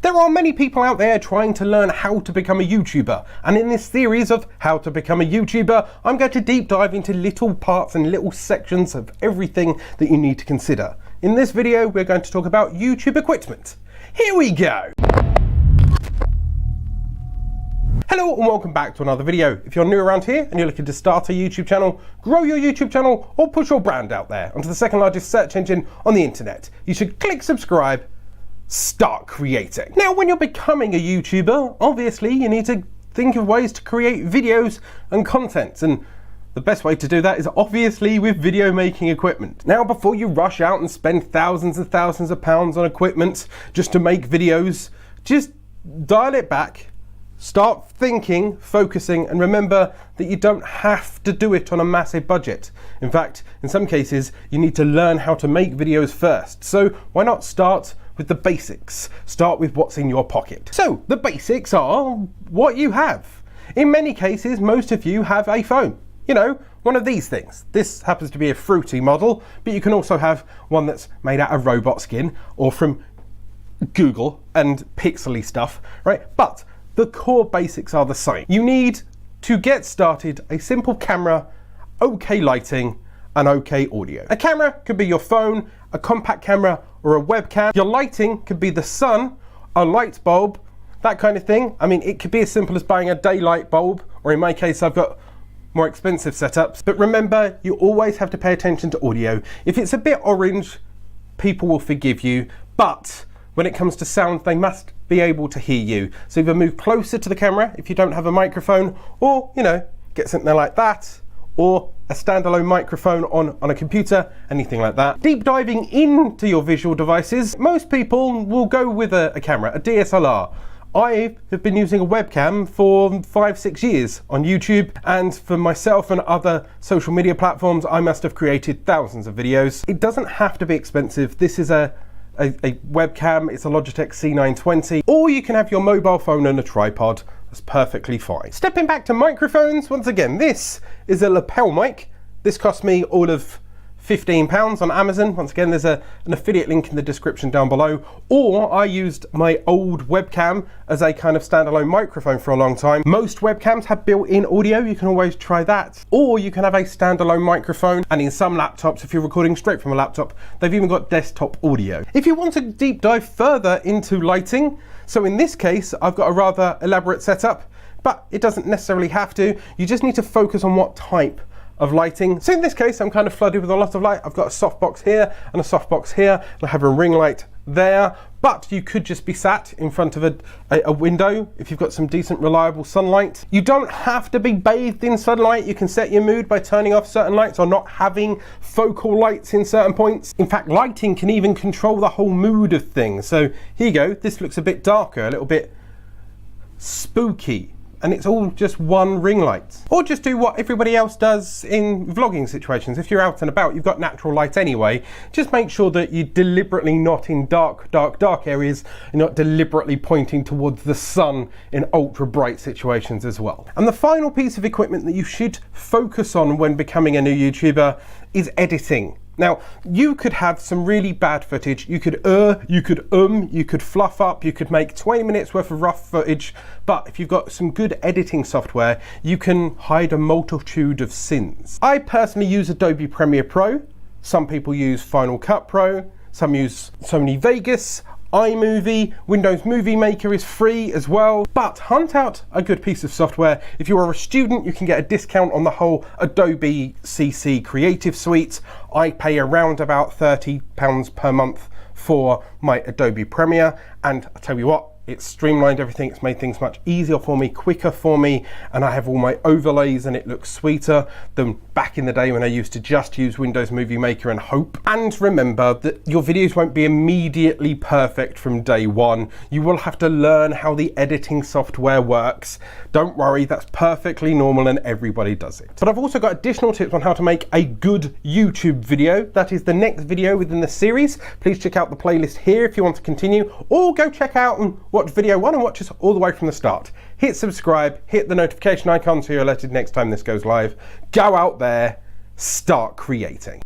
There are many people out there trying to learn how to become a YouTuber, and in this series of how to become a YouTuber, I'm going to deep dive into little parts and little sections of everything that you need to consider. In this video, we're going to talk about YouTube equipment. Here we go! Hello and welcome back to another video. If you're new around here and you're looking to start a YouTube channel, grow your YouTube channel, or push your brand out there onto the second largest search engine on the internet, you should click subscribe. Start creating. Now, when you're becoming a YouTuber, obviously you need to think of ways to create videos and content, and the best way to do that is obviously with video making equipment. Now, before you rush out and spend thousands and thousands of pounds on equipment just to make videos, just dial it back, start thinking, focusing, and remember that you don't have to do it on a massive budget. In fact, in some cases, you need to learn how to make videos first. So why not start with the basics? Start with what's in your pocket. So the basics are what you have. In many cases, most of you have a phone. You know, one of these things. This happens to be a fruity model, but you can also have one that's made out of robot skin or from Google and pixely stuff, right? But the core basics are the same. You need to get started a simple camera, okay lighting, and okay audio. A camera could be your phone, a compact camera, or a webcam. Your lighting could be the sun, a light bulb, that kind of thing. I mean, it could be as simple as buying a daylight bulb, or in my case, I've got more expensive setups. But remember, you always have to pay attention to audio. If it's a bit orange, people will forgive you, but when it comes to sound, they must be able to hear you. So either move closer to the camera if you don't have a microphone, or, you know, get something like that, or a standalone microphone on a computer, anything like that. Deep diving into your visual devices, most people will go with a camera, a DSLR. I have been using a webcam for 5-6 years on YouTube, and for myself and other social media platforms, I must have created thousands of videos. It doesn't have to be expensive. This is a webcam, it's a LOGITECH C920, or you can have your mobile phone and a tripod. That's perfectly fine. Stepping back to microphones, once again, this is a lapel mic. This cost me all of £15 on Amazon. Once again, there's an affiliate link in the description down below. Or I used my old webcam as a kind of standalone microphone for a long time. Most webcams have built-in audio. You can always try that. Or you can have a standalone microphone. And in some laptops, if you're recording straight from a laptop, they've even got desktop audio. If you want to deep dive further into lighting, so in this case, I've got a rather elaborate setup, but it doesn't necessarily have to. You just need to focus on what type of lighting. So in this case, I'm kind of flooded with a lot of light. I've got a softbox here and a softbox here, and I have a ring light there. But you could just be sat in front of a window if you've got some decent, reliable sunlight. You don't have to be bathed in sunlight. You can set your mood by turning off certain lights or not having focal lights in certain points. In fact, lighting can even control the whole mood of things. So here you go. This looks a bit darker, a little bit spooky. And it's all just one ring light. Or just do what everybody else does in vlogging situations. If you're out and about, you've got natural light anyway. Just make sure that you're deliberately not in dark areas. You're not deliberately pointing towards the sun in ultra bright situations as well. And the final piece of equipment that you should focus on when becoming a new YouTuber is editing. Now, you could have some really bad footage. You could you could fluff up, you could make 20 minutes worth of rough footage, but if you've got some good editing software, you can hide a multitude of sins. I personally use Adobe Premiere Pro. Some people use Final Cut Pro. Some use Sony Vegas, iMovie, Windows Movie Maker is free as well, but hunt out a good piece of software. If you are a student, you can get a discount on the whole Adobe CC Creative Suite. I pay around about £30 per month for my Adobe Premiere, and I tell you what, it's streamlined everything, it's made things much easier for me, quicker for me, and I have all my overlays and it looks sweeter than back in the day when I used to just use Windows Movie Maker and hope. And remember that your videos won't be immediately perfect from day one. You will have to learn how the editing software works. Don't worry, that's perfectly normal and everybody does it. But I've also got additional tips on how to make a good YouTube video. That is the next video within the series. Please check out the playlist here if you want to continue, or go check out and watch video 1 and watch us all the way from the start. Hit subscribe, hit the notification icon so you're alerted next time this goes live. Go out there, start creating.